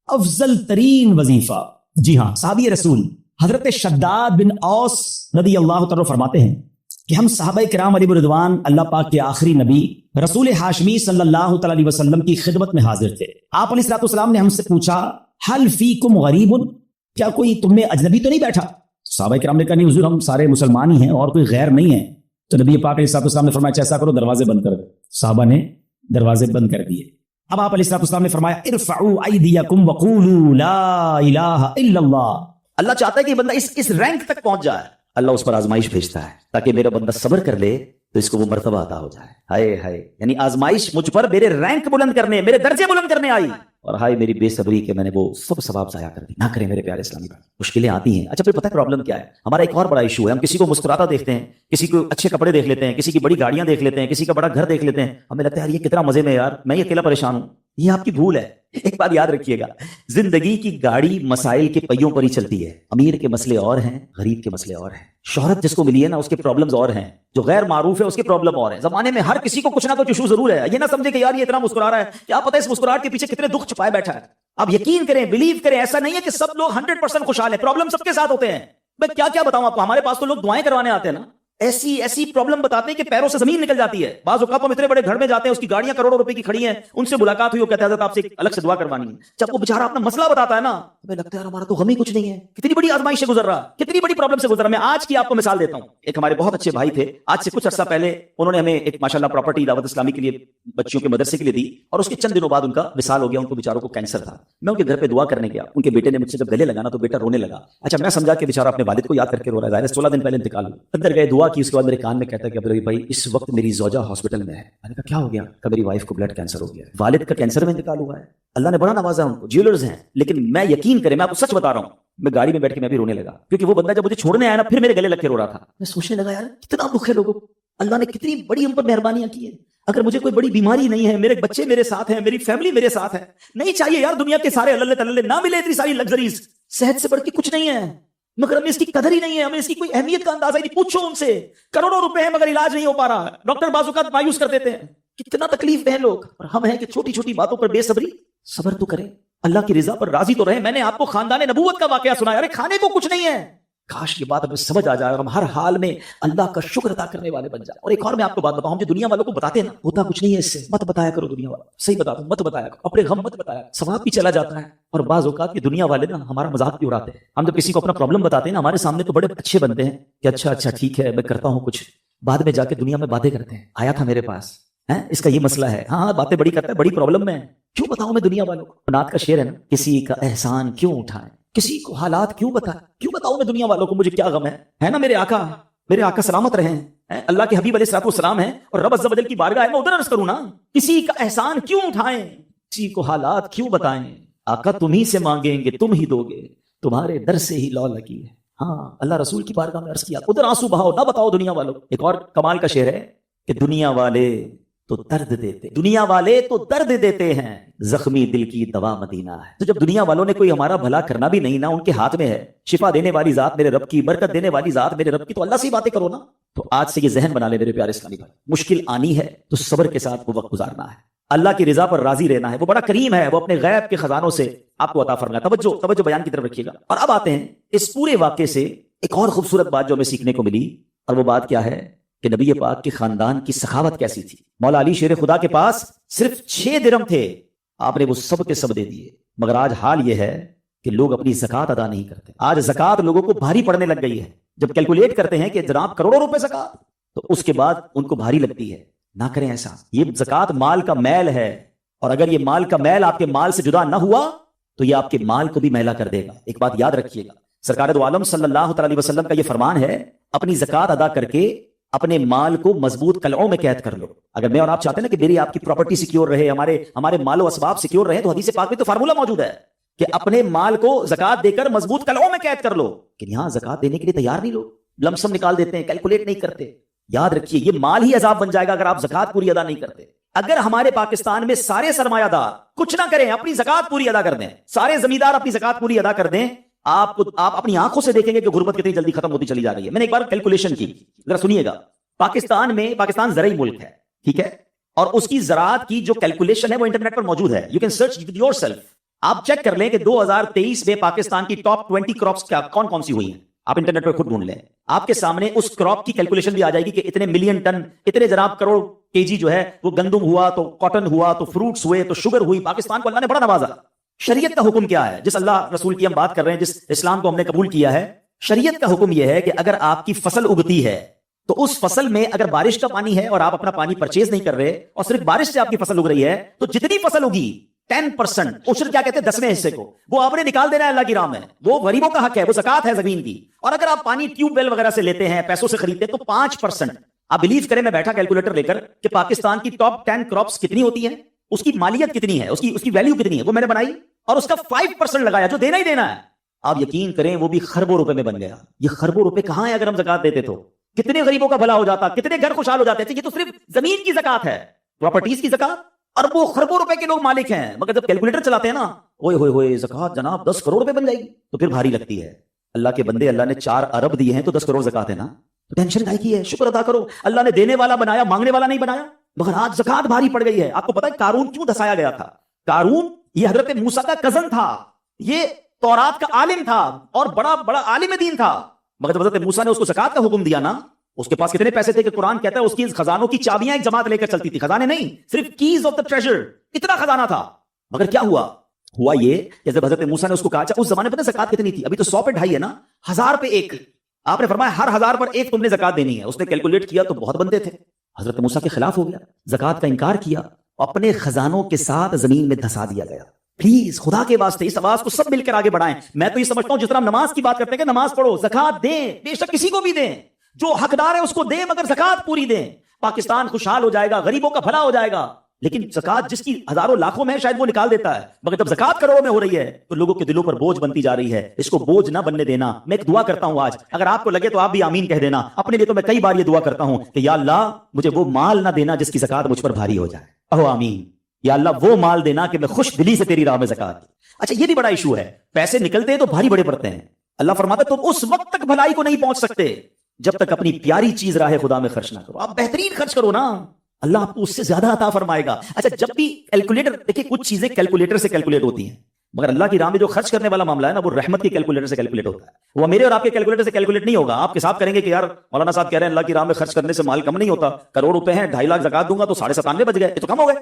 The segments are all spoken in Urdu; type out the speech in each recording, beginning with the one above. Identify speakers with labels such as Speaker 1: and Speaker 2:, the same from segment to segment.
Speaker 1: افضل ترین وظیفہ. جی ہاں، صحابی رسول حضرت شداد بن اوس رضی اللہ تعالیٰ فرماتے ہیں کہ ہم صحابہ کرام علیہ رضوان اللہ پاک کے آخری نبی رسول ہاشمی صلی اللہ تعالیٰ علیہ وسلم کی خدمت میں حاضر تھے. آپ علیہ السلام نے ہم سے پوچھا حل فیکم غریب، کیا کوئی تم میں اجنبی تو نہیں بیٹھا؟ صحابہ کرام نے کہا نہیں حضور، ہم سارے مسلمان ہی ہیں اور کوئی غیر نہیں ہے. تو نبی پاک علیہ السلام نے فرمایا ایسا کرو، دروازے بند کر دو. صحابہ نے دروازے بند کر دیے. اب آپ علیہ السلام نے فرمایا ارفعوا ایدیکم وقولوا لا الہ الا اللہ.
Speaker 2: اللہ چاہتا ہے کہ بندہ اس رینک تک پہنچ جائے. اللہ اس پر آزمائش بھیجتا ہے تاکہ میرا بندہ صبر کر لے تو اس کو وہ مرتبہ عطا ہو جائے. ہائے ہائے، یعنی آزمائش مجھ پر میرے رینک بلند کرنے، میرے درجے بلند کرنے آئی، اور ہائے میری بے صبری کہ میں نے وہ سب ثواب ضائع کر دی. نہ کریں میرے پیارے اسلامی بھائی. مشکلیں آتی ہیں. اچھا پھر پتہ ہے پرابلم کیا ہے؟ ہمارا ایک اور بڑا ایشو ہے، ہم کسی کو مسکراتا دیکھتے ہیں، کسی کو اچھے کپڑے دیکھ لیتے ہیں، کسی کی بڑی گاڑیاں دیکھ لیتے ہیں، کسی کا بڑا گھر دیکھ لیتے ہیں، ہمیں لگتا ہے یار یہ کتنا مزے میں، یار میں اکیلا پریشان ہوں. یہ آپ کی بھول ہے. ایک بات یاد رکھیے گا، زندگی کی گاڑی مسائل کے پہیوں پر ہی چلتی ہے. امیر کے مسئلے اور ہیں، غریب کے مسئلے اور ہیں. شہرت جس کو ملی ہے نا، اس کے پرابلمز اور ہیں. جو غیر معروف ہے اس کے پرابلم اور ہیں. زمانے میں ہر کسی کو کچھ نہ کچھ ایشو ضرور ہے. یہ نہ سمجھے کہ یار یہ اتنا مسکرا رہا ہے، کیا پتہ اس مسکراہٹ کے پیچھے کتنے دکھ چھپائے بیٹھا ہے. آپ یقین کریں، بلیو کریں، ایسا نہیں ہے کہ سب لوگ 100% خوشحال ہیں. پرابلم سب کے ساتھ ہوتے ہیں. میں کیا بتاؤں آپ کو، ہمارے پاس تو لوگ دعائیں کروانے آتے ہیں نا، ایسی پرابلم بتاتے ہیں کہ پیروں سے زمین نکل جاتی ہے. بعض اوقات ہم اتنے بڑے گھر میں جاتے ہیں، اس کی گاڑیاں کروڑوں روپے کی کھڑی ہیں، ان سے ملاقات ہوئی، وہ کہتے ہیں حضرت آپ سے الگ سے دعا کروانی ہے. جب وہ بیچارہ اپنا مسئلہ بتاتا ہے نا، ہمیں لگتا ہے ہمارا تو غم ہی کچھ نہیں ہے. کتنی بڑی آزمائش سے گزر رہا، کتنی بڑی پرابلم سے گزر رہا. میں آج کی آپ کو مثال دیتا ہوں. ایک ہمارے بہت اچھے بھائی تھے، آج سے کچھ عرصہ پہلے انہوں نے ہمیں ایک ماشاءاللہ پراپرٹی دعوت اسلامی کے لیے بچیوں کے مدرسے کے لیے دی، اور اس کے چند دنوں بعد ان کا وصال ہو گیا. ان کو بیچاروں کو کینسر تھا. میں ان کے گھر پہ دعا کرنے گیا. ان کے بیٹے نے مجھ سے جب گلے لگانا تو بیٹا رونے لگا. اچھا میں سمجھا کہ بیچارہ اپنے والد کو یاد کر کے رو رہا ہے. 16 دن پہلے انتقال ہوا. اندر گئے، دعا کی. اس کے بعد میرے کان میں کہتا ہے کہ عبدالرحیم بھائی اس وقت میری زوجہ ہاسپٹل میں ہے. میں نے کہا کیا ہو گیا؟ کہ میری وائف کو بلڈ کینسر ہو گیا ہے. والد کا کینسر میں انتقال ہوا ہے. اللہ نے بڑا نوازا ان کو، جیولرز ہیں. لیکن میں یقین کریں، میں آپ کو سچ بتا رہا ہوں، میں گاڑی میں بیٹھ کے میں بھی رونے لگا، کیونکہ وہ بندہ جب مجھے چھوڑنے آیا نا، پھر میرے گلے لگ کے رو رہا تھا. میں سوچنے لگا یار کتنا دکھ ہے لوگوں کو، اللہ نے کتنی بڑی ہم پر مہربانیاں کی ہیں. اگر مجھے کوئی بڑی بیماری نہیں ہے، میرے بچے میرے ساتھ ہیں، میری فیملی میرے ساتھ ہے، نہیں چاہیے یار دنیا کے سارے اللہ تعالی نہ ملے اتنی ساری لگژریز. صحت سے بڑھ کے کچھ نہیں ہے، مگر ہمیں اس کی قدر ہی نہیں ہے، ہمیں اس کی کوئی اہمیت کا اندازہ ہی نہیں. پوچھو ان سے، کروڑوں روپے ہیں مگر علاج نہیں ہو پا رہا. ڈاکٹر بعض اوقات مایوس کر دیتے ہیں. کتنا تکلیف میں ہیں لوگ، اور ہم ہیں کہ چھوٹی چھوٹی باتوں پر بے صبری. صبر تو کریں، اللہ کی رضا پر راضی تو رہیں. میں نے آپ کو خاندان نبوت کا واقعہ سنایا. ارے کھانے کو کچھ نہیں ہے. کاش یہ بات ہمیں سمجھ آ جائے اور ہم ہر حال میں اللہ کا شکر ادا کرنے والے بن جائیں. اور ایک اور میں آپ کو بات بتاؤں، ہم جو دنیا والوں کو بتاتے ہیں نا، ہوتا کچھ نہیں ہے اس سے. مت بتایا کرو دنیا والوں، صحیح بتا دو، مت بتایا کرو. اپنے غم مت بتایا، ثواب بھی چلا جاتا ہے. اور بعض اوقات یہ دنیا والے نا ہمارا مذاق بھی اڑاتے ہیں. ہم جب کسی کو اپنا پرابلم بتاتے ہیں نا، ہمارے سامنے تو بڑے اچھے بنتے ہیں کہ اچھا ٹھیک ہے میں کرتا ہوں کچھ. بعد میں جا کے دنیا میں باتیں کرتے ہیں، آیا تھا میرے پاس، اس کا یہ مسئلہ ہے، ہاں باتیں بڑی کرتا ہے، بڑی پرابلم میں ہے. کیوں بتاؤں میں دنیا والوں کو؟ نعت کا شعر ہے نا، کسی کا احسان کیوں اٹھائیں، کسی کو حالات کیوں بتائیں، کیوں بتاؤں میں دنیا والوں کو مجھے کیا غم ہے نا. میرے آقا سلامت رہے ہیں، اللہ کے حبیب علیہ السلام ہیں، اور رب عز و جل کی بارگاہ میں ادھر عرض کروں نا، کسی کا احسان کیوں اٹھائیں، کسی کو حالات کیوں بتائیں. آقا تم ہی سے مانگیں گے تم ہی دو گے، تمہارے در سے ہی لو لگی ہے. ہاں اللہ رسول کی بارگاہ میں عرض کیا، ادھر آنسو بہاؤ، نہ بتاؤ دنیا والوں. ایک اور کمال کا شعر ہے کہ دنیا والے تو درد دیتے ہیں، زخمی دل کی دوا مدینہ ہے. تو جب دنیا والوں نے کوئی ہمارا بھلا کرنا بھی نہیں نا، ان کے ہاتھ میں ہے. شفا دینے والی ذات میرے رب کی، برکت دینے والی ذات میرے رب کی، تو اللہ سے ہی باتیں کرو نا. تو آج سے یہ ذہن بنا لے میرے پیارے اسلامی بھائی، مشکل آنی ہے تو صبر کے ساتھ وہ وقت گزارنا ہے، اللہ کی رضا پر راضی رہنا ہے. وہ بڑا کریم ہے، وہ اپنے غیب کے خزانوں سے آپ کو عطا فرمایا. توجہ بیان کی طرف رکھیے گا. اور اب آتے ہیں اس پورے واقعے سے ایک اور خوبصورت بات جو ہمیں سیکھنے کو ملی، اور وہ بات کیا ہے کہ نبی پاک کے خاندان کی سخاوت کیسی تھی. مولا علی شیر خدا کے پاس صرف 6 درہم تھے، آپ نے وہ سب کے سب دے دیے. مگر آج حال یہ ہے کہ لوگ اپنی زکوٰۃ ادا نہیں کرتے. آج زکوٰۃ لوگوں کو بھاری پڑنے لگ گئی ہے. جب کیلکولیٹ کرتے ہیں کہ جناب کروڑوں روپے زکوٰۃ، تو اس کے بعد ان کو بھاری لگتی ہے. نہ کریں ایسا. یہ زکوٰۃ مال کا میل ہے، اور اگر یہ مال کا میل آپ کے مال سے جدا نہ ہوا تو یہ آپ کے مال کو بھی میلا کر دے گا. ایک بات یاد رکھیے گا، سرکار دو عالم صلی اللہ علیہ وسلم کا یہ فرمان ہے، اپنی زکوٰۃ ادا کر کے اپنے مال کو مضبوط قلعوں میں قید کر لو. اگر میں اور آپ چاہتے ہیں نا کہ میری آپ کی پراپرٹی سیکیور رہے، ہمارے مال و اسباب سیکیور رہے، تو حدیث پاک میں تو فارمولہ موجود ہے کہ اپنے مال کو زکوٰۃ دے کر مضبوط قلعوں میں قید کر لو. کہ یہاں زکوٰۃ دینے کے لیے تیار نہیں، لوگ لمسم نکال دیتے ہیں، کیلکولیٹ نہیں کرتے. یاد رکھیے یہ مال ہی عذاب بن جائے گا اگر آپ زکوٰۃ پوری ادا نہیں کرتے. اگر ہمارے پاکستان میں سارے سرمایہ دار کچھ نہ کریں، اپنی زکوٰۃ پوری ادا کر دیں، سارے زمیندار اپنی زکوٰۃ پوری ادا کر دیں، آپ اپنی آنکھوں سے دیکھیں گے کہ غربت کتنی جلدی ختم ہوتی چلی جا رہی ہے. میں نے ایک بار کیلکولیشن کی، ذرا سنیے گا. پاکستان زرعی ملک ہے، ٹھیک ہے، اور اس کی زراعت کی جو کیلکولیشن ہے وہ انٹرنیٹ پر موجود ہے. You can search with your self. آپ چیک کر لیں کہ 2023 میں پاکستان کی ٹاپ 20 کراپس کیا کون کون سی ہوئی ہیں، آپ انٹرنیٹ پہ خود ڈھونڈ لیں، آپ کے سامنے اس کراپ کی کیلکولیشن بھی آ جائے گی کہ اتنے ملین ٹن، اتنے جناب کروڑ کے جی جو ہے وہ گندم ہوا، تو کاٹن ہوا، تو فروٹس ہوئے، تو شوگر ہوئی۔ پاکستان کو اللہ نے بڑا نوازا۔ شریعت کا حکم کیا ہے؟ جس اللہ رسول کی ہم بات کر رہے ہیں، جس اسلام کو ہم نے قبول کیا ہے، شریعت کا حکم یہ ہے کہ اگر آپ کی فصل اگتی ہے تو اس فصل میں اگر بارش کا پانی ہے اور آپ اپنا پانی پرچیز نہیں کر رہے اور صرف بارش سے آپ کی فصل اگ رہی ہے، تو جتنی فصل اگی 10% عشر کیا کہتے ہیں 10ویں حصے کو، وہ آپ نے نکال دینا ہے اللہ کی راہ میں۔ وہ غریبوں کا حق ہے، وہ زکات ہے زمین کی۔ اور اگر آپ پانی ٹیوب ویل وغیرہ سے لیتے ہیں، پیسوں سے خریدتے ہیں، تو 5%۔ آپ بلیو کریں، میں بیٹھا کیلکولیٹر لے کر کہ پاکستان کی ٹاپ 10 کراپس کتنی ہوتی ہیں، اس کی مالیت کتنی ہے، اس کی ویلیو کتنی ہے، وہ میں نے بنائی اور اس کا 5% لگایا جو دینا ہی دینا ہے۔ آپ یقین کریں وہ بھی خربوں روپے میں بن گیا۔ یہ خربوں روپے کہاں ہے؟ اگر ہم زکات دیتے تو کتنے غریبوں کا بھلا ہو جاتا، کتنے گھر خوشحال ہو جاتے۔ یہ تو صرف زمین کی زکات ہے، پراپرٹیز کی زکات، اربوں خربوں روپے کے لوگ مالک ہیں، مگر جب کیلکولیٹر چلاتے ہیں نا، اوئے ہوئے ہوئے زکات جناب 10 کروڑ روپے بن جائے گی، تو پھر بھاری لگتی ہے۔ اللہ کے بندے، اللہ نے 4 ارب دیے ہیں تو 10 کروڑ زکات ہے نا، تو ٹینشن کائے کی ہے؟ شکر ادا کرو، اللہ نے دینے والا بنایا، مانگنے والا نہیں بنایا۔ مگر آج زکات بھاری پڑ گئی ہے۔ آپ کو پتا ہے قارون کیوں دھسایا گیا تھا؟ قارون یہ حضرت موسیٰ کا کزن تھا، یہ تورات کا عالم تھا اور بڑا عالم دین تھا، مگر جب حضرت موسیٰ نے اس کو زکات کا حکم دیا نا، اس کے پاس کتنے پیسے تھے کہ قرآن کہتا ہے اس کی خزانوں کی چابیاں ایک جماعت لے کر چلتی تھی، خزانے نہیں، صرف کیز آف دا ٹریجر، اتنا خزانہ تھا۔ مگر کیا ہوا یہ کہ جب حضرت موسیٰ نے اس کو کہا، اس زمانے پہ زکات کتنی تھی؟ ابھی تو 100 پہ 2.5 ہے نا، 1000 پہ 1۔ آپ نے فرمایا ہر 1000 پر 1 تم نے زکات دینی ہے۔ اس نے کیلکولیٹ کیا تو بہت بندے تھے، حضرت موسیٰ کے خلاف ہو گیا، زکات کا انکار کیا، اپنے خزانوں کے ساتھ زمین میں دھسا دیا گیا۔ پلیز خدا کے واسطے اس آواز کو سب مل کر آگے بڑھائیں۔ میں تو یہ سمجھتا ہوں جس طرح ہم نماز کی بات کرتے ہیں کہ نماز پڑھو، زکات دیں، بے شک کسی کو بھی دیں، جو حقدار ہے اس کو دیں، مگر زکات پوری دیں۔ پاکستان خوشحال ہو جائے گا، غریبوں کا بھلا ہو جائے گا۔ لیکن زکات جس کی ہزاروں لاکھوں میں ہے شاید وہ نکال دیتا ہے، مگر جب زکات کروڑوں میں ہو رہی ہے تو لوگوں کے دلوں پر بوجھ بنتی جا رہی ہے۔ اس کو بوجھ نہ بننے دینا۔ میں ایک دعا کرتا ہوں آج، اگر آپ کو لگے تو آپ بھی آمین کہہ دینا۔ اپنے لیے تو میں کئی بار یہ دعا کرتا ہوں کہ یا اللہ مجھے وہ مال نہ دینا جس کی زکات مجھ پر بھاری ہو جائے۔ اوہ آمین۔ یا اللہ وہ مال دینا کہ میں خوش دلی سے تیری راہ میں زکات دوں۔ اچھا یہ بھی بڑا ایشو ہے، پیسے نکلتے ہیں تو بھاری بڑے پڑتے ہیں۔ اللہ فرماتا ہے تم اس وقت تک بھلائی کو نہیں پہنچ سکتے جب تک اپنی پیاری چیز راہ خدا میں خرچ نہ کرو۔ آپ بہترین خرچ کرو نا، اللہ آپ کو اس سے زیادہ عطا فرمائے گا۔ اچھا جب بھی کیلکولیٹر، دیکھیں کچھ چیزیں کیلکولیٹر سے کیلکولیٹ ہوتی ہیں، مگر اللہ کی راہ میں جو خرچ کرنے والا معاملہ ہے نا، وہ رحمت کی کیلکولیٹر سے کیلکولیٹ ہوتا ہے۔ وہ میرے اور آپ کے کیلکولیٹر سے کیلکولیٹ نہیں ہوگا۔ آپ حساب کریں گے کہ یار مولانا صاحب کہہ رہے ہیں اللہ کی راہ میں خرچ کرنے سے مال کم نہیں ہوتا، کروڑ روپے ہیں، 2.5 لاکھ زکات دوں گا تو 97.5 بچ گئے، یہ تو کم ہو گئے۔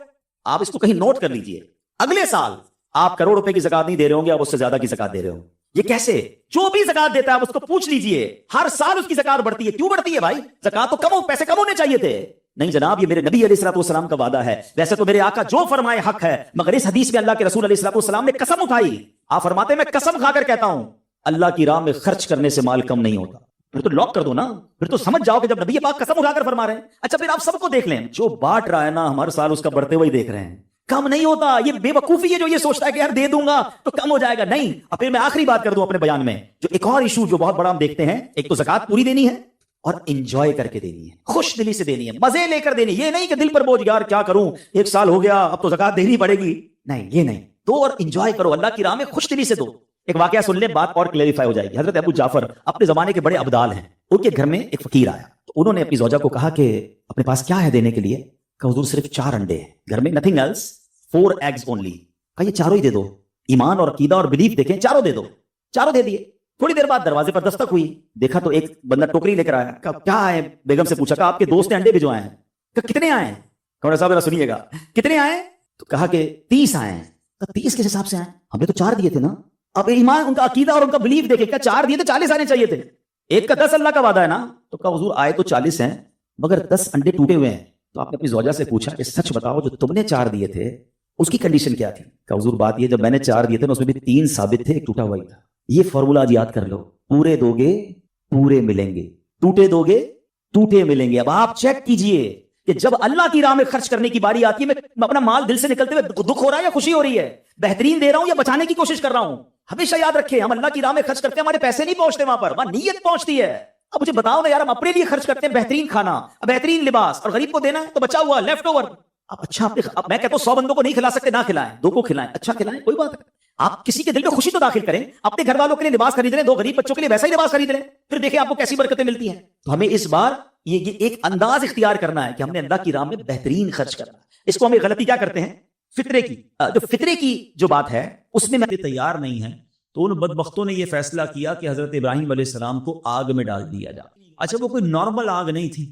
Speaker 2: آپ اس کو کہیں نوٹ کر لیجئے، اگلے سال آپ کروڑ روپے کی زکات نہیں دے رہے ہوں گے، آپ اس سے زیادہ کی زکات دے رہے ہوں۔ یہ کیسے؟ جو بھی زکات دیتا ہے آپ اس کو پوچھ لیجئے، ہر سال اس کی زکات بڑھتی ہے۔ کیوں بڑھتی ہے بھائی؟ زکات تو کم ہو، پیسے کم ہونے چاہیے تھے۔ نہیں جناب، یہ میرے نبی علیہ الصلوۃ والسلام کا وعدہ ہے۔ ویسے تو میرے آقا جو فرمائے حق ہے، مگر اس حدیث میں اللہ کے رسول علیہ الصلوۃ والسلام نے قسم اٹھائی۔ آپ فرماتے ہیں میں قسم کھا کر کہتا ہوں اللہ کی راہ میں خرچ کرنے سے مال کم نہیں ہوتا۔ پھر تو لاک کر دو نا، پھر تو سمجھ جاؤ کہ جب نبی پاک قسم اٹھا کر فرما رہے ہیں۔ اچھا پھر آپ سب کو دیکھ لیں، جو بانٹ رہا ہے نا ہر سال اس کا بڑھتے ہوئے دیکھ رہے ہیں، کم نہیں ہوتا۔ یہ بے وقوفی ہے جو یہ سوچتا ہے کہ یار دے دوں گا تو کم ہو جائے گا۔ نہیں۔ اب پھر میں آخری بات کر دوں اپنے بیان میں، جو ایک اور ایشو جو بہت بڑا ہم دیکھتے ہیں، ایک تو زکات پوری دینی ہے اور انجوائے کر کے دینی ہے، خوش دلی سے دینی ہے، مزے لے کر دینی ہے۔ یہ نہیں کہ دل پر بوجھ، یار کیا کروں 1 سال ہو گیا اب تو زکات دینی پڑے گی، نہیں یہ نہیں۔ دو اور انجوائے کرو، اللہ کی راہ میں خوش دلی سے دو۔ ایک واقعہ سن لیں، بات اور کلیریفائی ہو جائے گی۔ حضرت ابو جعفر اپنے زمانے کے بڑے ابدال ہیں، ان کے گھر میں ایک فقیر آیا تو انہوں نے اپنی زوجہ کو کہا کہ اپنے پاس کیا ہے دینے کے لیے؟ کہ حضور صرف 4 انڈے ہیں گھر میں، نتھنگ ایلس، 4 ایگز اونلی۔ کہا یہ 4 ہی دے دو، ایمان اور عقیدہ اور بلیف دیکھیں، 4 دے دو۔ 4 دے دیے۔ تھوڑی دیر بعد دروازے پر دستک ہوئی، دیکھا تو ایک بندہ ٹوکری لے کر آیا۔ کہا کیا آئے؟ بیگم سے پوچھا، کہا آپ کے دوست نے انڈے بھجوائے ہیں۔ کہا کتنے آئے ہیں؟ کہا صاحب ذرا سنیے گا، کتنے آئے؟ تو کہا کہ 30 آئے ہیں۔ کہا 30 کس حساب سے آئے؟ ہم نے تو 4 دیے تھے نا۔ اب ایمان، ان کا عقیدہ اور ان کا بلیف دیکھیں، کیا 4 دیے تو 40 آنے چاہیے تھے، ایک کا 10 اللہ کا وعدہ ہے نا۔ تو کہا حضور آئے تو 40 ہیں مگر 10 انڈے ٹوٹے ہوئے ہیں۔ تو آپ نے اپنی زوجہ سے پوچھا کہ سچ بتاؤ جو تم نے 4 دیے تھے اس کی کنڈیشن کیا تھی؟ کہ حضور بات یہ جب میں نے 4 دیے تھے نا اس میں بھی 3 ثابت تھے، ایک ٹوٹا ہوا ہی تھا۔ یہ فارمولا آج یاد کر لو، پورے دو گے پورے ملیں گے، ٹوٹے دو گے ٹوٹے ملیں گے۔ اب آپ چیک کیجئے کہ جب اللہ کی راہ میں خرچ کرنے کی باری آتی ہے، میں اپنا مال دل سے نکلتے ہوئے دکھ ہو رہا ہے یا خوشی ہو رہی ہے، بہترین دے رہا ہوں یا بچانے کی کوشش کر رہا ہوں؟ ہمیشہ یاد رکھیں، ہم اللہ کی راہ میں خرچ کرتے ہیں، ہمارے پیسے نہیں پہنچتے وہاں پر، وہاں نیت پہنچتی ہے۔ اب مجھے بتاؤ نا یار، ہم اپنے لیے خرچ کرتے ہیں بہترین کھانا، بہترین لباس، اور غریب کو دینا ہے تو بچا ہوا لیفٹ اوور۔ اب اچھا اب میں کہتا ہوں 100 بندوں کو نہیں کھلا سکتے، نہ کھلائیں، 2 کو کھلائیں، اچھا کھلائیں، کوئی بات نہیں۔ آپ کسی کے دل میں خوشی تو داخل کریں، اپنے گھر والوں کے لیے لباس خرید لیں، 2 غریب بچوں کے لیے ویسا ہی لباس خرید لیں، پھر دیکھیں آپ کو کیسی برکتیں ملتی ہیں۔ تو ہمیں اس بار یہ ایک انداز اختیار کرنا ہے کہ ہم نے اللہ کی راہ میں بہترین خرچ کرنا ہے۔ اس کو ہم ایک غلطی کیا کرتے ہیں فطرے کی جو فطرے کی جو بات ہے اس میں
Speaker 1: تیار نہیں ہیں تو ان بدبختوں نے یہ فیصلہ کیا کہ حضرت ابراہیم علیہ السلام کو آگ میں ڈال دیا جائے. اچھا وہ کوئی نارمل آگ نہیں تھی,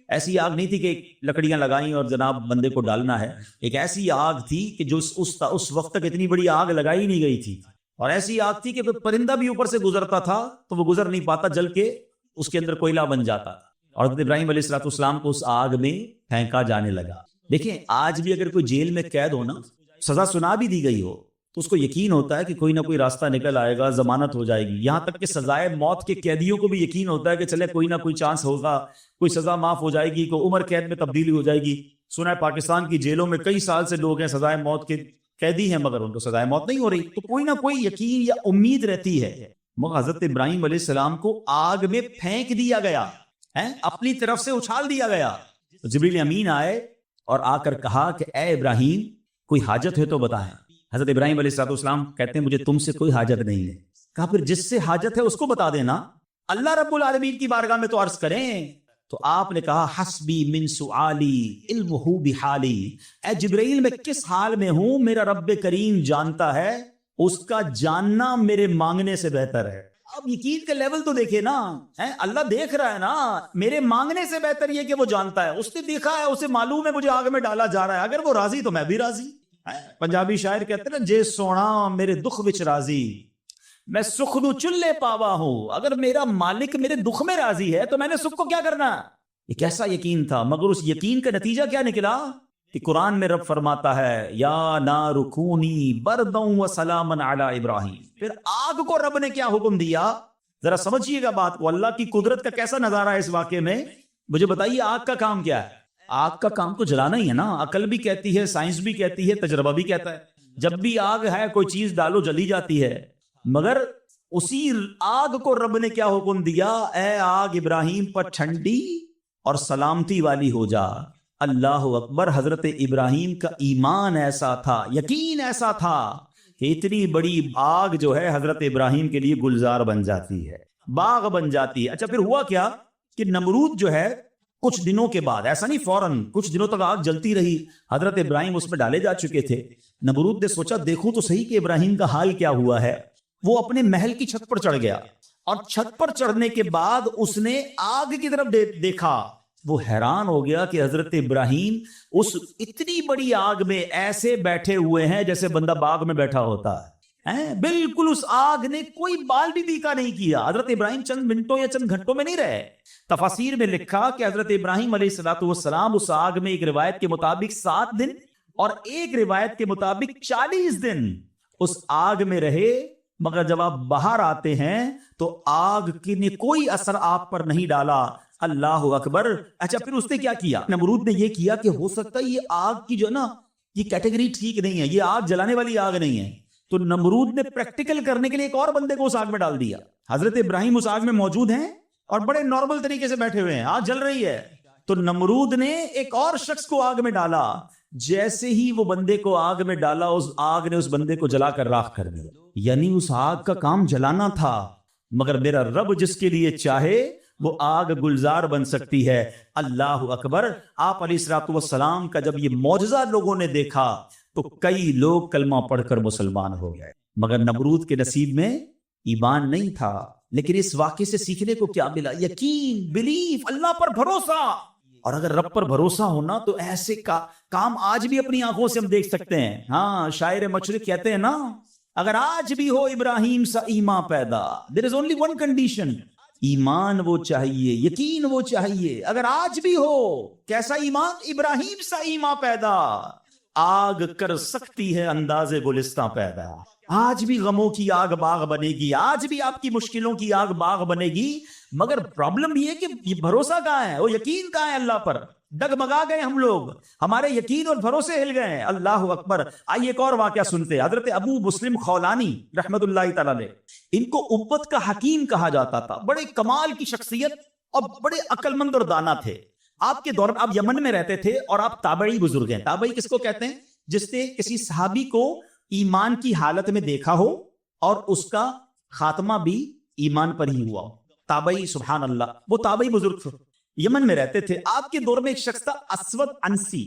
Speaker 1: ایسی آگ نہیں تھی کہ لکڑیاں لگائیں اور جناب بندے کو ڈالنا ہے. ایک ایسی آگ تھی کہ جو اس وقت تک اتنی بڑی آگ لگائی نہیں گئی تھی, اور ایسی آگ تھی کہ پرندہ بھی اوپر سے گزرتا تھا تو وہ گزر نہیں پاتا, جل کے اس کے اندر کوئلہ بن جاتا. اور حضرت ابراہیم علیہ السلام کو اس آگ میں پھینکا جانے لگا. دیکھیں آج بھی اگر کوئی جیل میں قید ہو نا, سزا سنا بھی دی گئی ہو, تو اس کو یقین ہوتا ہے کہ کوئی نہ کوئی راستہ نکل آئے گا, ضمانت ہو جائے گی. یہاں تک کہ سزائے موت کے قیدیوں کو بھی یقین ہوتا ہے کہ چلے کوئی نہ کوئی چانس ہوگا, کوئی سزا معاف ہو جائے گی, کوئی عمر قید میں تبدیلی ہو جائے گی. سنا ہے پاکستان کی جیلوں میں کئی سال سے لوگ ہیں سزائے موت کے قیدی ہیں مگر ان کو سزائے موت نہیں ہو رہی, تو کوئی نہ کوئی یقین یا امید رہتی ہے. مگر حضرت ابراہیم علیہ السلام کو آگ میں پھینک دیا گیا, اپنی طرف سے اچھال دیا گیا. جبریل امین آئے اور آ کر کہا کہ اے ابراہیم کوئی حاجت ہے تو بتائیں. حضرت ابراہیم علیہ السلام کہتے ہیں مجھے تم سے کوئی حاجت نہیں ہے. کہا پھر جس سے حاجت ہے اس کو بتا دینا, اللہ رب العالمین کی بارگاہ میں تو عرض کریں. تو آپ نے کہا حسبی من سؤالی علمہ بحالی, اے جبرائیل میں کس حال میں ہوں میرا رب کریم جانتا ہے, اس کا جاننا میرے مانگنے سے بہتر ہے. اب یقین کا لیول تو دیکھے نا, اللہ دیکھ رہا ہے نا, میرے مانگنے سے بہتر یہ کہ وہ جانتا ہے, اس نے دیکھا ہے, اسے معلوم ہے مجھے آگ میں ڈالا جا رہا ہے. اگر وہ راضی تو میں بھی راضی. پنجابی شاعر کہتے ہیں نا, جے سونا میرے دکھ وچ راضی میں سکھ نو چلے پاوا ہوں. اگر میرا مالک میرے دکھ میں راضی ہے تو میں نے سکھ کو کیا کرنا. یہ کیسا یقین تھا. مگر اس یقین کا نتیجہ کیا نکلا کہ قرآن میں رب فرماتا ہے یا نار کونی برداً و سلاما علی ابراہیم. پھر آگ کو رب نے کیا حکم دیا, ذرا سمجھیے گا بات کو. اللہ کی قدرت کا کیسا نظارہ ہے اس واقعے میں. مجھے بتائیے آگ کا کام کیا ہے. آگ کا کام تو جلانا ہی ہے نا. عقل بھی کہتی ہے, سائنس بھی کہتی ہے, تجربہ بھی کہتا ہے جب بھی آگ ہے کوئی چیز ڈالو جلی جاتی ہے. مگر اسی آگ کو رب نے کیا حکم دیا, اے آگ ابراہیم پر ٹھنڈی اور سلامتی والی ہو جا. اللہ اکبر. حضرت ابراہیم کا ایمان ایسا تھا, یقین ایسا تھا کہ اتنی بڑی آگ جو ہے حضرت ابراہیم کے لیے گلزار بن جاتی ہے, باغ بن جاتی ہے. اچھا پھر ہوا کیا کہ نمرود جو ہے کچھ دنوں کے بعد, ایسا نہیں فوراً, کچھ دنوں تک آگ جلتی رہی. حضرت ابراہیم اس میں ڈالے جا چکے تھے. نمرود نے سوچا دیکھوں تو صحیح کہ ابراہیم کا حال کیا ہوا ہے. وہ اپنے محل کی چھت پر چڑھ گیا, اور چھت پر چڑھنے کے بعد اس نے آگ کی طرف دیکھا. وہ حیران ہو گیا کہ حضرت ابراہیم اس اتنی بڑی آگ میں ایسے بیٹھے ہوئے ہیں جیسے بندہ باغ میں بیٹھا ہوتا ہے. بالکل اس آگ نے کوئی بال بھی بیکا نہیں کیا. حضرت ابراہیم چند منٹوں یا چند گھنٹوں میں نہیں رہے. تفاسیر میں لکھا کہ حضرت ابراہیم علیہ السلام اس آگ میں ایک روایت کے مطابق 7 دن اور ایک روایت کے مطابق 40 دن اس آگ میں رہے. مگر جب آپ باہر آتے ہیں تو آگ نے کوئی اثر آپ پر نہیں ڈالا. اللہ اکبر. اچھا پھر اس نے کیا کیا, نمرود نے یہ کیا کہ ہو سکتا ہے یہ آگ کی جو نا یہ کیٹیگری ٹھیک نہیں ہے, یہ آگ جلانے والی آگ نہیں ہے. تو نمرود نے پریکٹیکل کرنے کے لیے ایک اور بندے کو اس آگ میں ڈال دیا. حضرت ابراہیم اس آگ میں موجود ہیں اور بڑے نارمل طریقے سے بیٹھے ہوئے ہیں, آگ جل رہی ہے. تو نمرود نے ایک اور شخص کو آگ میں ڈالا. جیسے ہی وہ بندے کو آگ میں ڈالا, اس آگ نے اس بندے کو جلا کر راکھ کر دیا. یعنی اس آگ کا کام جلانا تھا, مگر میرا رب جس کے لیے چاہے وہ آگ گلزار بن سکتی ہے. اللہ اکبر. آپ علیہ الصلوۃ والسلام کا جب یہ معجزہ لوگوں نے دیکھا تو کئی لوگ کلمہ پڑھ کر مسلمان ہو گئے. مگر نمرود کے نصیب میں ایمان نہیں تھا. لیکن اس واقعے سے سیکھنے کو کیا ملا؟ یقین, بلیف, اللہ پر بھروسہ. اور اگر رب پر بھروسہ ہونا تو ایسے کام آج بھی اپنی آنکھوں سے ہم دیکھ سکتے ہیں. ہاں شاعر مشرق کہتے ہیں نا, اگر آج بھی ہو ابراہیم سا ایمان پیدا, there is only one condition, ایمان وہ چاہیے, یقین وہ چاہیے. اگر آج بھی ہو کیسا ایمان, ابراہیم سا ایمان پیدا, آگ کر سکتی ہے انداز گلستان پیدا. آج بھی غموں کی آگ باغ بنے گی, آج بھی آپ کی مشکلوں کی آگ باغ بنے گی. مگر پرابلم یہ ہے کہ یہ بھروسہ کہاں ہے, وہ یقین کہاں ہے اللہ پر. ڈگمگا گئے ہم لوگ, ہمارے یقین اور بھروسے ہل گئے. اللہ اکبر. آئیے ایک اور واقعہ سنتے. حضرت ابو مسلم خولانی رحمت اللہ تعالی علیہ, ان کو امت کا حکیم کہا جاتا تھا. بڑے کمال کی شخصیت اور بڑے عقل مند اور دانا تھے. آپ کے دور میں آپ یمن میں رہتے تھے اور آپ تابعی بزرگ ہیں. تابعی کس کو کہتے ہیں؟ جس نے کسی صحابی کو ایمان کی حالت میں دیکھا ہو اور اس کا خاتمہ بھی ایمان پر ہی ہوا. تابعی, سبحان اللہ. وہ تابعی بزرگ تھے, یمن میں رہتے تھے. آپ کے دور میں ایک شخص تھا اسود انسی.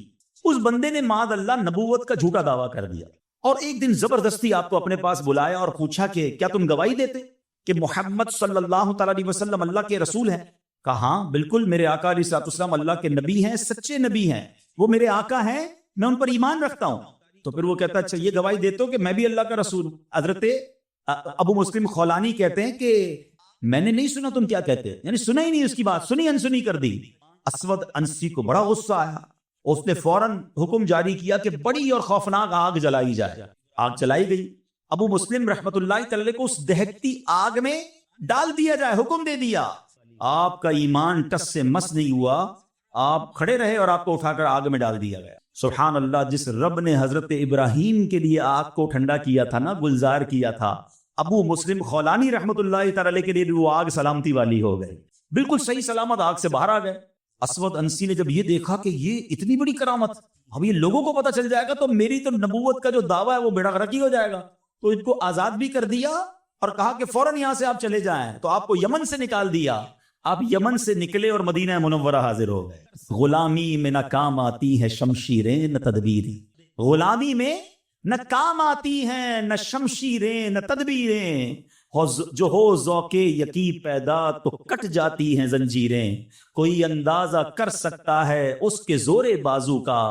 Speaker 2: اس بندے نے معاذ اللہ نبوت کا جھوٹا دعویٰ کر دیا اور ایک دن زبردستی آپ کو اپنے پاس بلایا اور پوچھا کہ کیا تم گواہی دیتے کہ محمد صلی اللہ تعالی علیہ وسلم اللہ کے رسول ہیں؟ کہا ہاں بالکل، میرے آقا علیہ الصلوۃ والسلام اللہ کے نبی ہیں، سچے نبی ہیں، وہ میرے آقا ہیں، میں ان پر ایمان رکھتا ہوں۔ تو پھر وہ کہتا اچھا یہ گواہی دیتے ہو کہ میں بھی اللہ کا رسول ہوں؟ حضرت ابو مسلم خولانی کہتے ہیں کہ میں نے نہیں سنا تم کیا کہتے، یعنی سنا ہی نہیں اس کی بات، سنی انسنی کر دی۔ اسود انسی کو بڑا غصہ آیا، اس نے فوراً حکم جاری کیا کہ بڑی اور خوفناک آگ جلائی جائے۔ آگ جلائی گئی، ابو مسلم رحمت اللہ تعالی کو اس دہکتی آگ میں ڈال دیا جائے، حکم دے دیا۔ آپ کا ایمان ٹس سے مس نہیں ہوا، آپ کھڑے رہے اور آپ کو اٹھا کر آگ میں ڈال دیا گیا۔ سبحان اللہ، جس رب نے حضرت ابراہیم کے لیے آگ کو ٹھنڈا کیا تھا نا، گلزار کیا تھا، ابو مسلم خولانی رحمت اللہ تعالی کے لیے بھی وہ آگ سلامتی والی ہو گئی، بالکل صحیح سلامت آگ سے باہر آ گئے۔ اسود انسی نے جب یہ دیکھا کہ یہ اتنی بڑی کرامت، اب یہ لوگوں کو پتہ چل جائے گا تو میری تو نبوت کا جو دعویٰ ہے وہ بیڑا غرق ہی ہو جائے گا، تو ان کو آزاد بھی کر دیا اور کہا کہ فوراً یہاں سے آپ چلے جائیں۔ تو آپ کو یمن سے نکال دیا، آپ یمن سے نکلے اور مدینہ منورہ حاضر ہو گئے۔ غلامی میں نہ کام آتی ہے شمشیریں نہ تدبیری، غلامی میں نہ کام آتی ہیں نہ شمشیریں نہ تدبیریں، جو ہو ذوق یقین پیدا تو کٹ جاتی ہیں زنجیریں، کوئی اندازہ کر سکتا ہے اس کے زور بازو کا،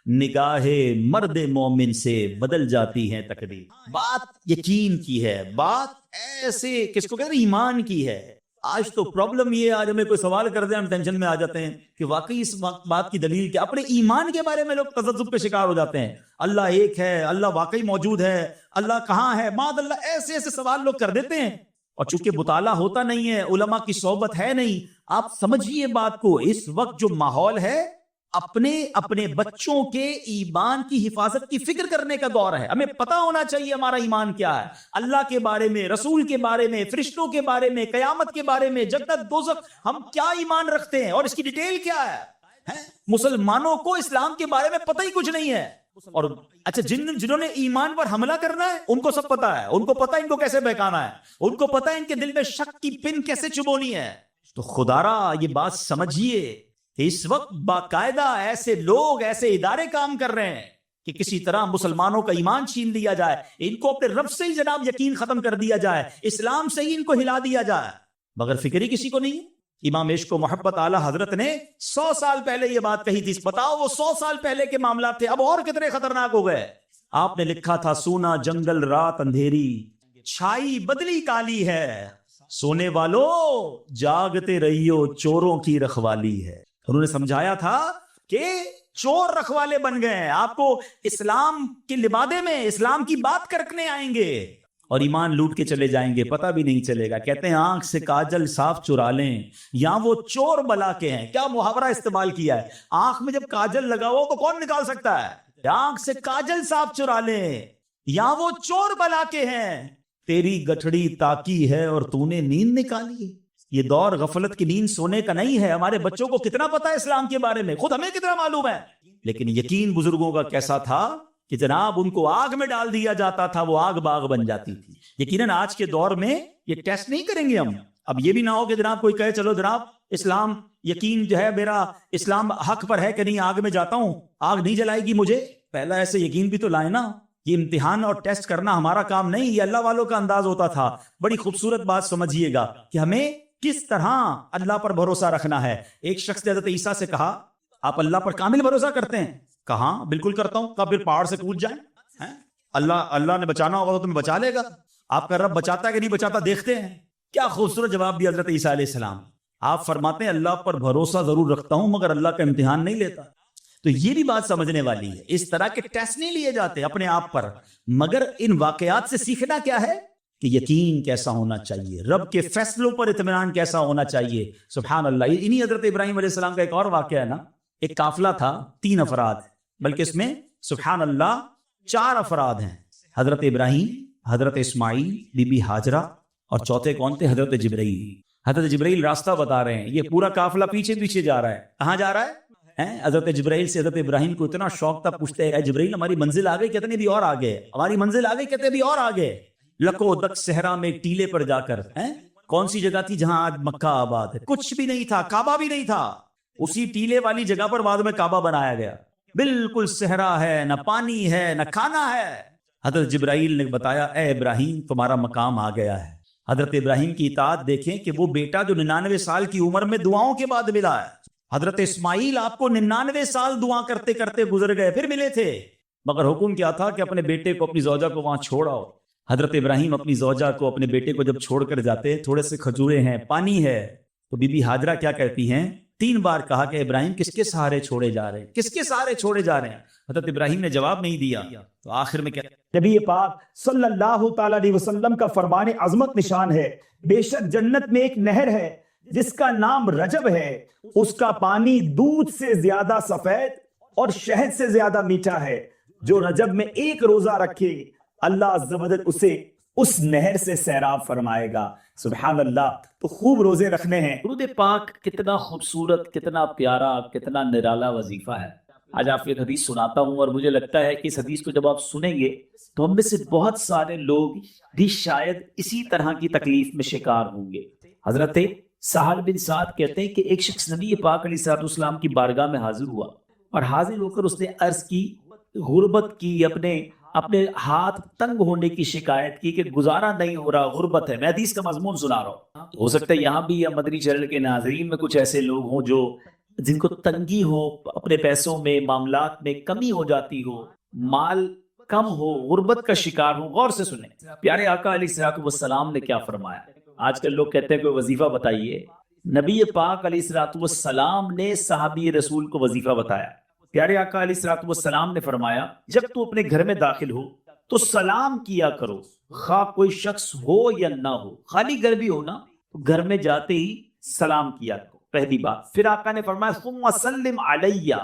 Speaker 2: نگاہ مرد مومن سے بدل جاتی ہے تقدیر۔ بات یقین کی ہے، بات ایسے کس کو کہتے ہیں، ایمان کی ہے۔ آج تو پرابلم یہ ہے، آج ہمیں کوئی سوال کر دیں ہم ٹینشن میں آ جاتے ہیں کہ واقعی اس بات کی دلیل کیا، اپنے ایمان کے بارے میں لوگ تذبذب کے شکار ہو جاتے ہیں۔ اللہ ایک ہے، اللہ واقعی موجود ہے، اللہ کہاں ہے، معاذ اللہ، ایسے ایسے سوال لوگ کر دیتے ہیں۔ اور چونکہ مطالعہ ہوتا نہیں ہے، علماء کی صحبت ہے نہیں، آپ سمجھیے بات کو، اس وقت جو ماحول ہے اپنے بچوں کے ایمان کی حفاظت کی فکر کرنے کا دور ہے۔ ہمیں پتہ ہونا چاہیے ہمارا ایمان کیا ہے، اللہ کے بارے میں، رسول کے بارے میں، فرشتوں کے بارے میں، قیامت کے بارے میں، جنت دوزخ، ہم کیا ایمان رکھتے ہیں اور اس کی ڈیٹیل کیا ہے۔ مسلمانوں کو اسلام کے بارے میں پتہ ہی کچھ نہیں ہے، اور اچھا جنہوں نے ایمان پر حملہ کرنا ہے ان کو سب پتا ہے، ان کو پتا ہے ان کو کیسے بہکانا ہے، ان کو پتا ہے ان کے دل میں شک کی پن کیسے چبونی ہے۔ تو خدارا یہ بات سمجھیے کہ اس وقت باقاعدہ ایسے لوگ، ایسے ادارے کام کر رہے ہیں کہ کسی طرح مسلمانوں کا ایمان چھین لیا جائے، ان کو اپنے رب سے ہی جناب یقین ختم کر دیا جائے، اسلام سے ہی ان کو ہلا دیا جائے، مگر فکر ہی کسی کو نہیں ہے۔ امام عشق و محبت اعلی حضرت نے 100 سال پہلے یہ بات کہی تھی، بتاؤ وہ 100 سال پہلے کے معاملات تھے، اب اور کتنے خطرناک ہو گئے۔ آپ نے لکھا تھا سونا جنگل رات اندھیری، چھائی بدلی کالی ہے، سونے والو جاگتے رہیو چوروں کی رکھوالی ہے۔ انہوں نے سمجھایا تھا کہ چور رکھوالے بن گئے ہیں، آپ کو اسلام کے لبادے میں اسلام کی بات کرنے آئیں گے اور ایمان لوٹ کے چلے جائیں گے، پتہ بھی نہیں چلے گا۔ کہتے ہیں آنکھ سے کاجل صاف چرا لیں یا وہ چور بلا کے ہیں، کیا محاورہ استعمال کیا ہے، آنکھ میں جب کاجل لگا ہو تو کون نکال سکتا ہے، آنکھ سے کاجل صاف چرا لیں یا وہ چور بلا کے ہیں، تیری گٹھڑی تاکی ہے اور تو نے نیند نکالی ہے۔ یہ دور غفلت کی نیند سونے کا نہیں ہے۔ ہمارے بچوں کو کتنا پتا ہے اسلام کے بارے میں، خود ہمیں کتنا معلوم ہے، لیکن یقین بزرگوں کا کیسا تھا کہ جناب ان کو آگ میں ڈال دیا جاتا تھا، وہ آگ باغ بن جاتی تھی۔ یقیناً آج کے دور میں یہ ٹیسٹ نہیں کریں گے ہم، اب یہ بھی نہ ہو کہ جناب کوئی کہے چلو جناب اسلام یقین جو ہے میرا، اسلام حق پر ہے کہ نہیں، آگ میں جاتا ہوں، آگ نہیں جلائے گی مجھے، پہلا ایسے یقین بھی تو لائے نا۔ یہ امتحان اور ٹیسٹ کرنا ہمارا کام نہیں، یہ اللہ والوں کا انداز ہوتا تھا۔ بڑی خوبصورت بات سمجھیے گا کہ ہمیں کس طرح اللہ پر بھروسہ رکھنا ہے۔ ایک شخص نے حضرت عیسیٰ سے کہا آپ اللہ پر کامل بھروسہ کرتے ہیں؟ کہا بالکل کرتا ہوں۔ کہا پھر پہاڑ سے کود جائیں، اللہ نے بچانا ہوگا تو تمہیں بچا لے گا، آپ کا رب بچاتا ہے کہ نہیں بچاتا دیکھتے ہیں۔ کیا خوبصورت جواب دیا حضرت عیسیٰ علیہ السلام۔ آپ فرماتے ہیں اللہ پر بھروسہ ضرور رکھتا ہوں مگر اللہ کا امتحان نہیں لیتا۔ تو یہ بھی بات سمجھنے والی ہے، اس طرح کے ٹیسٹ نہیں لیے جاتے اپنے آپ پر، مگر ان واقعات سے سیکھنا کیا ہے کہ یقین کیسا ہونا چاہیے، رب کے فیصلوں پر اطمینان کیسا ہونا چاہیے۔ سبحان اللہ، انہی حضرت ابراہیم علیہ السلام کا ایک اور واقعہ ہے نا، ایک قافلہ تھا 3 افراد، بلکہ اس میں سبحان اللہ 4 افراد ہیں، حضرت ابراہیم، حضرت اسماعیل، بی بی ہاجرہ، اور چوتھے کون تھے؟ حضرت جبرائیل۔ حضرت جبرائیل راستہ بتا رہے ہیں، یہ پورا قافلہ پیچھے پیچھے جا رہا ہے، کہاں جا رہا ہے؟ حضرت جبرائیل سے حضرت ابراہیم کو اتنا شوق تھا، پوچھتے ہیں اے جبرائیل ہماری منزل آ گئی؟ کہتے ہیں بھی اور آگے، ہماری منزل آ گئی؟ کہتے ہیں بھی اور آگے۔ لکو دک صحرا میں ایک ٹیلے پر جا کر، کون سی جگہ تھی جہاں آج مکہ آباد ہے؟ کچھ بھی نہیں تھا، کعبہ بھی نہیں تھا، اسی ٹیلے والی جگہ پر بعد میں کعبہ بنایا گیا۔
Speaker 1: بالکل صحرا ہے، نہ پانی ہے نہ کھانا ہے۔ حضرت جبرائیل نے بتایا اے ابراہیم تمہارا مقام آ گیا ہے۔ حضرت ابراہیم کی اطاعت دیکھیں کہ وہ بیٹا جو 99 سال کی عمر میں دعاؤں کے بعد ملا ہے۔ حضرت اسماعیل آپ کو 99 سال دعا کرتے کرتے گزر گئے، پھر ملے تھے، مگر حکم کیا تھا کہ اپنے بیٹے کو اپنی زوجہ کو وہاں چھوڑ آؤ۔ حضرت ابراہیم اپنی زوجہ کو اپنے بیٹے کو جب چھوڑ کر جاتے، تھوڑے سے کھجورے ہیں، پانی ہے، تو بی بی ہاجرہ کیا کہتی ہیں؟ 3 بار کہا کہ ابراہیم کس کے سہارے چھوڑے جا رہے ہیں، کس کے سہارے چھوڑے جا رہے ہیں؟ حضرت ابراہیم نے جواب نہیں دیا، تو آخر میں کیا؟
Speaker 3: نبی پاک صلی اللہ تعالی علیہ وسلم کا فرمان عظمت نشان ہے، بے شک جنت میں ایک نہر ہے جس کا نام رجب ہے، اس کا پانی دودھ سے زیادہ سفید اور شہد سے زیادہ میٹھا ہے۔ جو رجب میں 1 روزہ رکھے اللہ عز و جل اسے اس نہر سے سیراب فرمائے گا۔ سبحان اللہ، تو خوب روزے رکھنے ہیں۔
Speaker 4: درود پاک کتنا خوبصورت، کتنا پیارا، کتنا نرالا وظیفہ ہے۔ آج آپ کو ایک حدیث سناتا ہوں، اور مجھے لگتا ہے کہ اس حدیث کو جب آپ سنیں گے تو ہم میں سے بہت سارے لوگ بھی شاید اسی طرح کی تکلیف میں شکار ہوں گے۔ حضرت سہل بن سعد کہتے ہیں کہ ایک شخص نبی پاک علیہ الصلوۃ والسلام کی بارگاہ میں حاضر ہوا، اور حاضر ہو کر اس نے عرض کی، غربت کی، اپنے ہاتھ تنگ ہونے کی شکایت کی کہ گزارا نہیں ہو رہا، غربت ہے۔ میں حدیث کا مضمون سنا رہا ہوں، ہو سکتا ہے یہاں بھی یا مدنی چینل کے ناظرین میں کچھ ایسے لوگ ہوں جو جن کو تنگی ہو، اپنے پیسوں میں، معاملات میں کمی ہو جاتی ہو، مال کم ہو، غربت کا شکار ہو۔ غور سے سنیں پیارے آقا علیہ الصلوۃ والسلام نے کیا فرمایا۔ آج کل لوگ کہتے ہیں کوئی وظیفہ بتائیے، نبی پاک علیہ الصلوۃ والسلام نے صحابی رسول کو وظیفہ بتایا۔ پیارے آقا علیہ الصلوۃ والسلام نے فرمایا جب تو اپنے گھر میں داخل ہو تو سلام کیا کرو، خواہ کوئی شخص ہو یا نہ ہو، خالی گھر بھی ہو نا تو گھر میں جاتے ہی سلام کیا کرو، پہلی بات۔ پھر آقا نے فرمایا ثم سلم علیہ،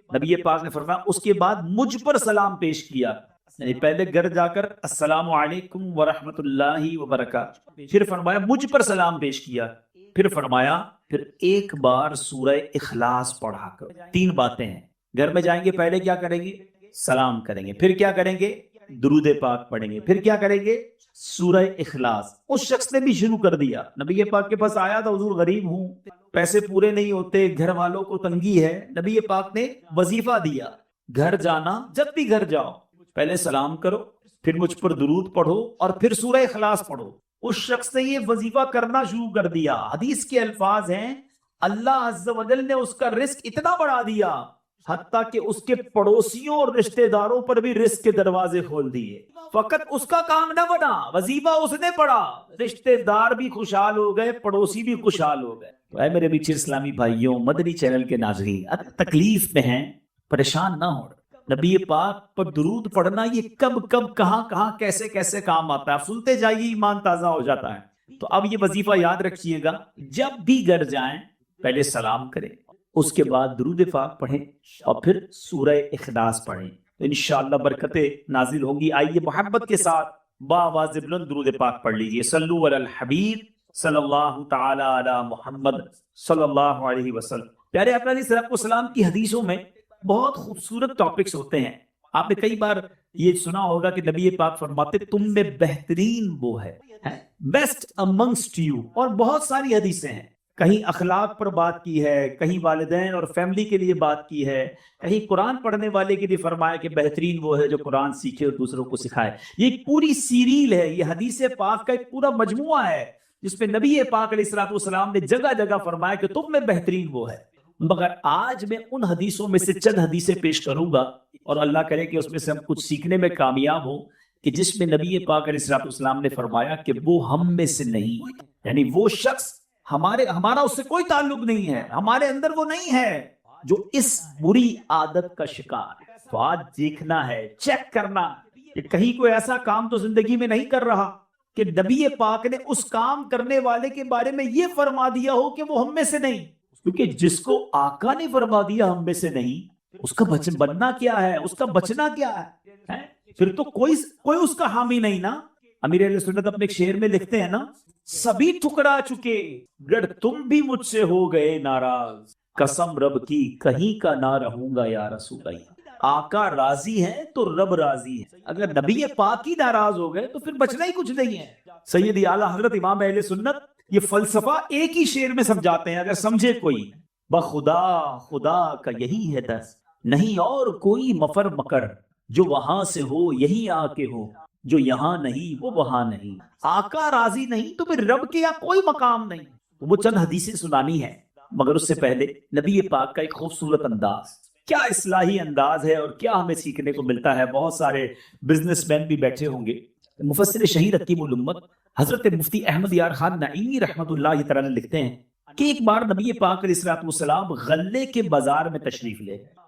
Speaker 4: نبی پاک نے فرمایا اس کے بعد مجھ پر سلام پیش کیا، یعنی پہلے گھر جا کر السلام علیکم ورحمۃ اللہ وبرکاتہ، پھر فرمایا مجھ پر سلام پیش کیا، پھر فرمایا پھر ایک بار سورہ اخلاص پڑھا کرو۔ 3 باتیں ہیں، گھر میں جائیں گے پہلے کیا کریں گے؟ سلام کریں گے، پھر کیا کریں گے؟ درود پاک پڑھیں گے، پھر کیا کریں گے؟ سورہ اخلاص۔ اس شخص نے بھی شروع کر دیا، نبی پاک کے پاس آیا تھا، حضور غریب ہوں، پیسے پورے نہیں ہوتے، گھر والوں کو تنگی ہے۔ نبی پاک نے وظیفہ دیا، گھر جانا، جب بھی گھر جاؤ پہلے سلام کرو، پھر مجھ پر درود پڑھو، اور پھر سورہ اخلاص پڑھو۔ اس شخص نے یہ وظیفہ کرنا شروع کر دیا۔ حدیث کے الفاظ ہیں اللہ عز و جل نے اس کا رزق اتنا بڑھا دیا حتیٰ کہ اس کے پڑوسیوں اور رشتہ داروں پر بھی رزق کے دروازے کھول دیے۔ فقط اس کا کام نہ بنا، وظیفہ اس نے پڑھا، رشتہ دار بھی خوشحال ہو گئے، پڑوسی بھی خوشحال ہو گئے۔ تو اے میرے میٹھے اسلامی بھائیوں، مدنی چینل کے ناظرین، اگر تکلیف میں ہیں پریشان نہ ہو، نبی پاک پر درود پڑھنا یہ کب کب کہاں کہاں کیسے کیسے کام آتا ہے، آپ سنتے جائیے، ایمان تازہ ہو جاتا ہے۔ تو اب یہ وظیفہ یاد رکھیے گا، جب بھی گھر جائیں پہلے سلام کریں، اس کے بعد درود پاک پڑھیں، اور پھر سورہ اخلاص پڑھیں، تو انشاءاللہ برکتیں نازل ہوں گی۔ آئیے محبت کے ساتھ بآواز بلند درود پاک پڑھ لیجئے۔ صلو علی الحبیب صلی اللہ تعالی علی محمد صلی اللہ علیہ وسلم۔ پیارے آقا علیہ الصلوۃ والسلام کی حدیثوں میں بہت خوبصورت ٹاپکس ہوتے ہیں۔ آپ نے کئی بار یہ سنا ہوگا کہ نبی پاک فرماتے تم میں بہترین وہ ہے، بیسٹ امنگسٹ یو، اور بہت ساری حدیثیں ہیں، کہیں اخلاق پر بات کی ہے، کہیں والدین اور فیملی کے لیے بات کی ہے، کہیں قرآن پڑھنے والے کے لیے فرمایا کہ بہترین وہ ہے جو قرآن سیکھے اور دوسروں کو سکھائے۔ یہ ایک پوری سیریل ہے، یہ حدیث پاک کا ایک پورا مجموعہ ہے جس میں نبی پاک علیہ الصلوۃ والسلام نے جگہ جگہ فرمایا کہ تم میں بہترین وہ ہے۔ مگر آج میں ان حدیثوں میں سے چند حدیثیں پیش کروں گا، اور اللہ کرے کہ اس میں سے ہم کچھ سیکھنے میں کامیاب ہوں، کہ جس میں نبی پاک علیہ الصلوۃ والسلام نے فرمایا کہ وہ ہم میں سے نہیں، یعنی وہ شخص ہمارا اس سے کوئی تعلق نہیں ہے، ہمارے اندر وہ نہیں ہے جو اس بری عادت کا شکار ہے۔ تو آج دیکھنا ہے، چیک کرنا کہ کہیں کوئی ایسا کام تو زندگی میں نہیں کر رہا کہ نبی پاک نے اس کام کرنے والے کے بارے میں یہ فرما دیا ہو کہ وہ ہم میں سے نہیں، کیونکہ جس کو آقا نے فرما دیا ہم میں سے نہیں، اس کا بننا کیا ہے، اس کا بچنا کیا ہے؟ پھر تو کوئی اس کا حامی نہیں نا۔ امیر اہل سنت اپنے ایک شعر میں لکھتے ہیں نا، سبھی ٹھکرا چکے گر تم بھی مجھ سے ہو گئے ناراض، قسم رب کی کہیں کا نہ رہوں گا یا رسول اللہ۔ آقا راضی ہے تو رب راضی ہے، اگر نبی پاک ہی ناراض ہو گئے تو پھر بچنا ہی کچھ نہیں ہے۔ سید اعلیٰ حضرت امام اہل سنت یہ فلسفہ ایک ہی شعر میں سمجھاتے ہیں، اگر سمجھے کوئی، بخدا خدا کا یہی ہے دس، نہیں اور کوئی مفر مکر جو وہاں سے ہو یہی آ کے ہو، جو یہاں نہیں وہ وہاں نہیں، آقا راضی نہیں تو پھر رب کے یہاں کوئی مقام نہیں۔ وہ چند حدیثیں سنانی ہیں، مگر اس سے پہلے نبی پاک کا ایک خوبصورت انداز، کیا اصلاحی انداز ہے اور کیا ہمیں سیکھنے کو ملتا ہے۔ بہت سارے بزنس مین بھی بیٹھے ہوں گے۔ مفسر شہید حکیم الامت حضرت مفتی احمد یار خان نعیمی رحمۃ اللہ تعالی لکھتے ہیں کہ ایک بار نبی پاک علیہ الصلوۃ والسلام غلے کے بازار میں تشریف لے گئے۔